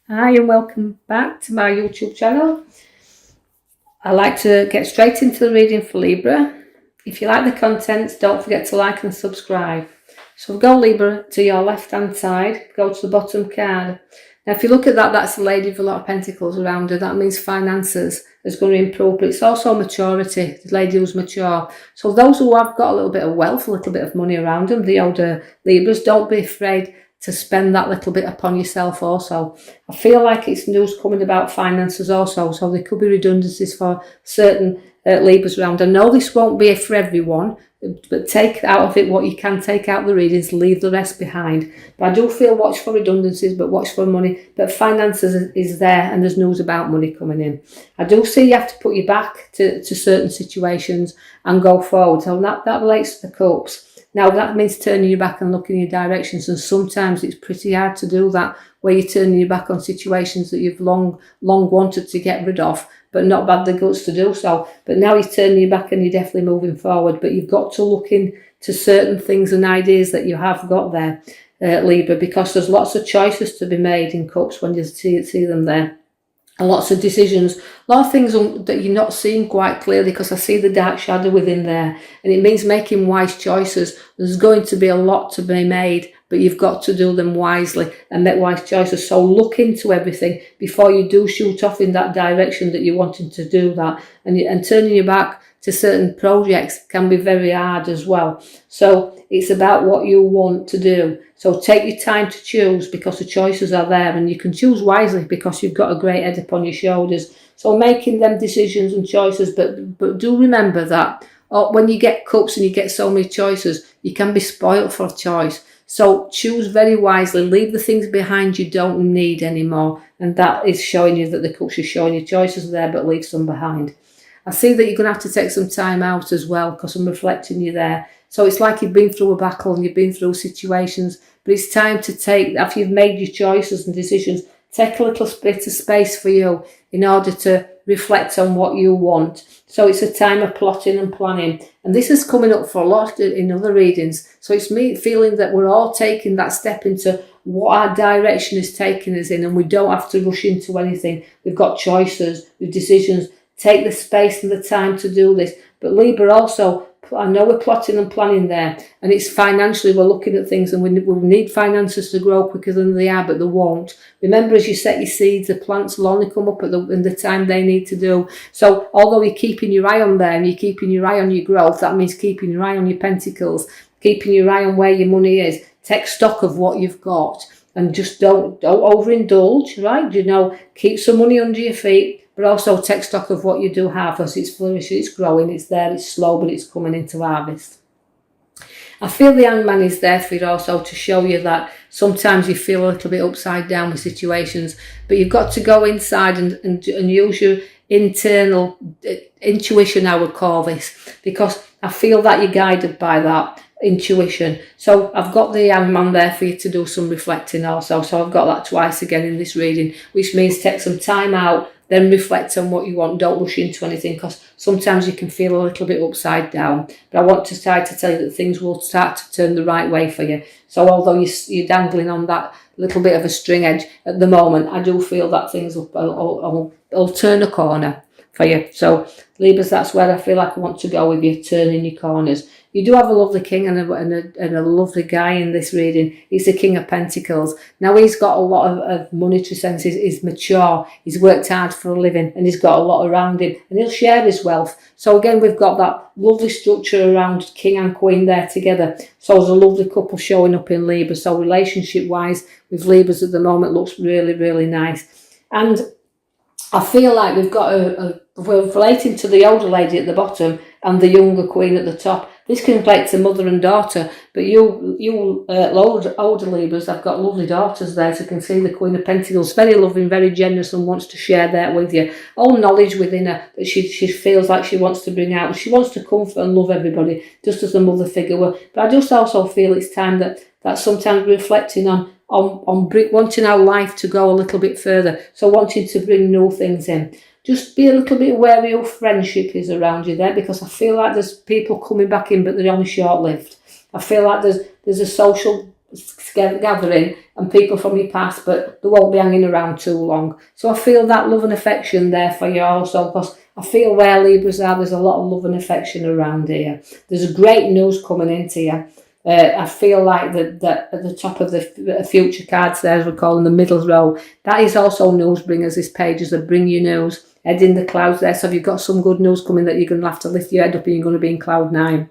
Hi and welcome back to my YouTube channel. I like to get straight into the reading for Libra. If you like the content, don't forget to like and subscribe. So go Libra to your left hand side, go to the bottom card. Now if you look at that, that's the lady with a lot of pentacles around her. That means finances is going to improve, but it's also maturity, the lady who's mature. So those who have got a little bit of wealth, a little bit of money around them, the older Libras, don't be afraid to spend that little bit upon yourself also. I feel like it's news coming about finances also, so there could be redundancies for certain Libras around. I know this won't be for everyone, but take out of it what you can take out the readings, leave the rest behind. But I do feel watch for redundancies, but watch for money. But finances is there, and there's news about money coming in. I do see you have to put your back to certain situations and go forward. So that relates to the cups. Now that means turning your back and looking in your directions, and sometimes it's pretty hard to do that, where you're turning your back on situations that you've long wanted to get rid of, but not had the guts to do so. But now you're turning your back and you're definitely moving forward, but you've got to look into certain things and ideas that you have got there, Libra, because there's lots of choices to be made in cups when you see them there. And lots of decisions, a lot of things that you're not seeing quite clearly, because I see the dark shadow within there, and it means making wise choices. There's going to be a lot to be made, but you've got to do them wisely and make wise choices. So look into everything before you do shoot off in that direction that you're wanting to do that, and turning your back to certain projects can be very hard as well. So it's about what you want to do. So take your time to choose, because the choices are there, and you can choose wisely because you've got a great head upon your shoulders. So making them decisions and choices, but do remember that when you get cups and you get so many choices, you can be spoilt for choice. So choose very wisely, leave the things behind you don't need anymore, and that is showing you that the cups are showing you choices are there, but leave some behind. I see that you're going to have to take some time out as well, because I'm reflecting you there. So it's like you've been through a battle and you've been through situations, but it's time to take, after you've made your choices and decisions, take a little bit of space for you in order to reflect on what you want. So it's a time of plotting and planning. And this is coming up for a lot in other readings. So it's me feeling that we're all taking that step into what our direction is taking us in, and we don't have to rush into anything. We've got choices, we've decisions. Take the space and the time to do this. But Libra also, I know we're plotting and planning there, and it's financially, we're looking at things, and we need finances to grow quicker than they are, but they won't. Remember, as you set your seeds, the plants will only come up in the time they need to do. So although you're keeping your eye on them, you're keeping your eye on your growth, that means keeping your eye on your pentacles, keeping your eye on where your money is. Take stock of what you've got, and just don't overindulge, right? Keep some money under your feet, but also take stock of what you do have, as it's flourishing, it's growing, it's there, it's slow, but it's coming into harvest. I feel the hangman is there for you also, to show you that sometimes you feel a little bit upside down with situations, but you've got to go inside and use your internal intuition, I would call this, because I feel that you're guided by that intuition. So I've got the hangman there for you to do some reflecting also. So I've got that twice again in this reading, which means take some time out, then reflect on what you want. Don't rush into anything, because sometimes you can feel a little bit upside down. But I want to try to tell you that things will start to turn the right way for you. So although you're dangling on that little bit of a string edge at the moment, I do feel that things will turn a corner for you. So Libras, that's where I feel like I want to go with you, turning your corners. You do have a lovely king and a lovely guy in this reading. He's the King of Pentacles. Now he's got a lot of monetary sense. He's mature. He's worked hard for a living, and he's got a lot around him, and he'll share his wealth. So again, we've got that lovely structure around King and Queen there together. So there's a lovely couple showing up in Libra. So relationship-wise with Libras at the moment looks really, really nice. And I feel like we've got we're relating to the older lady at the bottom and the younger queen at the top. This can relate to mother and daughter, but you older Libras have got lovely daughters there, so you can see the Queen of Pentacles, very loving, very generous, and wants to share that with you. All knowledge within her that she feels like she wants to bring out. She wants to comfort and love everybody, just as a mother figure will. But I just also feel it's time that sometimes reflecting on wanting our life to go a little bit further, so wanting to bring new things in. Just be a little bit wary of friendship is around you there, because I feel like there's people coming back in, but they're only short-lived. I feel like there's a social gathering and people from your past, but they won't be hanging around too long. So I feel that love and affection there for you also, because I feel where Libras are, there's a lot of love and affection around here. There's a great news coming into you. I feel like that at the top of the future cards there, as we call in the middle row, that is also news bringers. This page is a bring you news. Head in the clouds there. So if you've got some good news coming that you're going to have to lift your head up and you're going to be in cloud 9.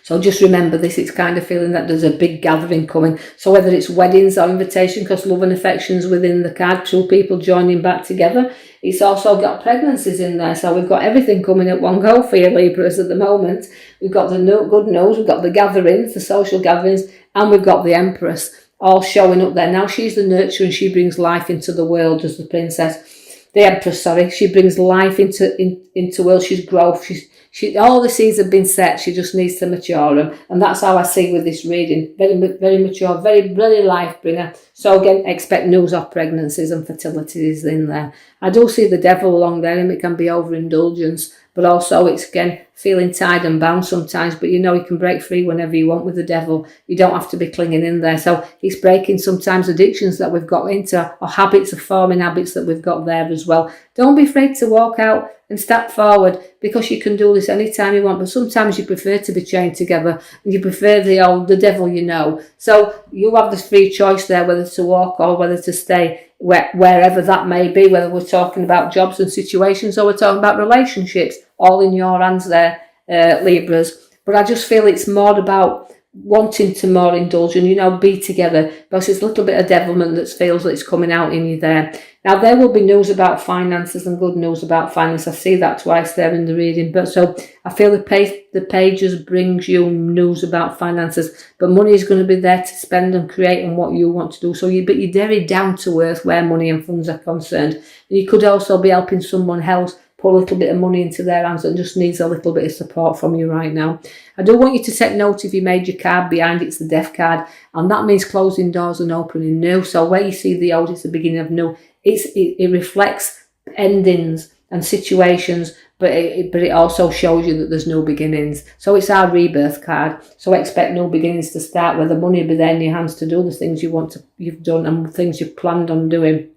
So just remember this, it's kind of feeling that there's a big gathering coming. So whether it's weddings or invitation, because love and affection's within the card, 2 people joining back together. It's also got pregnancies in there. So we've got everything coming at one go for you Libras at the moment. We've got the good news, we've got the gatherings, the social gatherings, and we've got the Empress all showing up there. Now she's the nurturer and she brings life into the world as the princess. The Empress, sorry, she brings life into world. She's growth. She all the seeds have been set. She just needs to mature them, and that's how I see with this reading. Very mature, very life bringer. So again, expect news of pregnancies and fertilities in there. I do see the devil along there, and it can be overindulgence, but also it's again feeling tied and bound sometimes. But you know you can break free whenever you want with the devil. You don't have to be clinging in there. So it's breaking sometimes addictions that we've got into, or habits of forming habits that we've got there as well. Don't be afraid to walk out and step forward, because you can do this anytime you want. But sometimes you prefer to be chained together, and you prefer the devil, you know. So you have this free choice there, whether to walk or whether to stay, wherever that may be, whether we're talking about jobs and situations or we're talking about relationships, all in your hands there, Libras. But I just feel it's more about wanting to more indulge and, you know, be together, because it's a little bit of devilment that feels that it's coming out in you there. Now, there will be news about finances and good news about finance. I see that twice there in the reading. But so I feel the pages brings you news about finances, but money is going to be there to spend and create and what you want to do. So you're very down to earth where money and funds are concerned. And you could also be helping someone else put a little bit of money into their hands that just needs a little bit of support from you right now. I do want you to take note if you made your card behind, it's the death card, and that means closing doors and opening new. So where you see the old, it's the beginning of new. It reflects endings and situations, but it also shows you that there's new beginnings. So it's our rebirth card. So expect new beginnings to start, where the money will be there in your hands to do the things you've done and things you've planned on doing.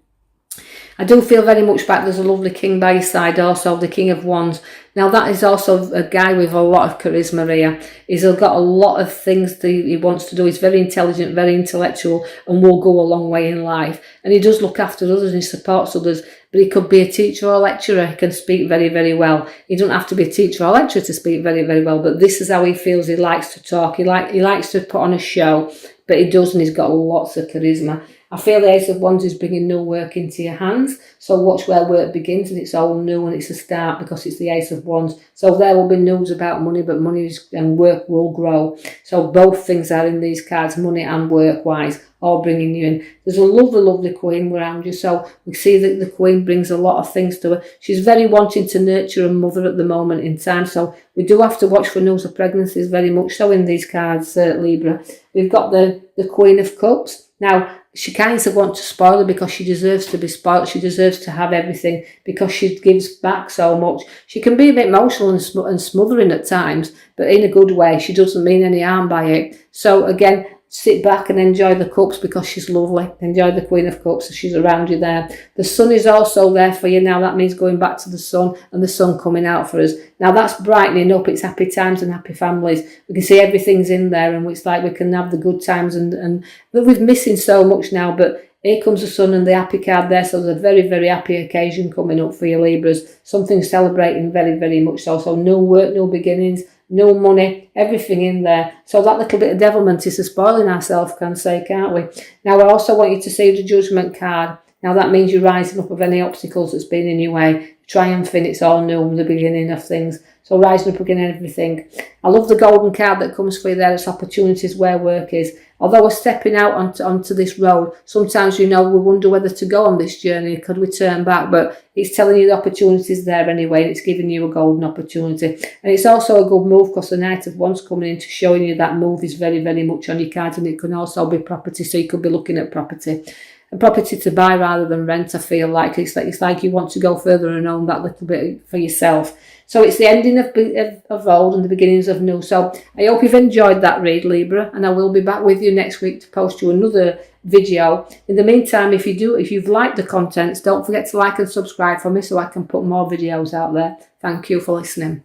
I do feel very much back there's a lovely king by your side also, the King of Wands. Now that is also a guy with a lot of charisma here. He's got a lot of things that he wants to do. He's very intelligent, very intellectual, and will go a long way in life. And he does look after others and he supports others. But he could be a teacher or a lecturer. He can speak very, very well. He doesn't have to be a teacher or a lecturer to speak very, very well. But this is how he feels. He likes to talk. He likes to put on a show. But he does, and he's got lots of charisma. I feel the Ace of Wands is bringing new work into your hands. So watch where work begins, and it's all new and it's a start, because it's the Ace of Wands. So there will be news about money, but money and work will grow. So both things are in these cards, money and work-wise, all bringing you in. There's a lovely, lovely Queen around you. So we see that the Queen brings a lot of things to her. She's very wanting to nurture a mother at the moment in time. So we do have to watch for news of pregnancies very much so in these cards, Libra. We've got the Queen of Cups. Now, she kind of wants to spoil her because she deserves to be spoiled. She deserves to have everything because she gives back so much. She can be a bit emotional and smothering at times, but in a good way. She doesn't mean any harm by it. So again, sit back and enjoy the cups because she's lovely. Enjoy the Queen of Cups. She's around you there. The sun is also there for you now. That means going back to the sun and the sun coming out for us. Now that's brightening up. It's happy times and happy families. We can see everything's in there, and it's like we can have the good times and we're missing so much now, but here comes the sun and the happy card there. So there's a very, very happy occasion coming up for you, Libras. Something celebrating very, very much so. So new work, new beginnings, no money, everything in there. So that little bit of devilment is spoiling ourselves, can say, can't we? Now, I also want you to see the Judgment card. Now, that means you're rising up of any obstacles that's been in your way. Triumphing, it's all new, the beginning of things. So rising up again, everything. I love the golden card that comes for you there. It's opportunities where work is. Although we're stepping out onto this road, sometimes, you know, we wonder whether to go on this journey. Could we turn back? But it's telling you the opportunities there anyway. And it's giving you a golden opportunity. And it's also a good move because the Knight of Wands coming into showing you that move is very, very much on your cards. And it can also be property. So you could be looking at property. a property to buy rather than rent. I feel like it's like you want to go further and own that little bit for yourself. So it's the ending of old and the beginnings of new. So I hope you've enjoyed that read, Libra, and I will be back with you next week to post you another video. In the meantime, if you've liked the contents, don't forget to like and subscribe for me so I can put more videos out there. Thank you for listening.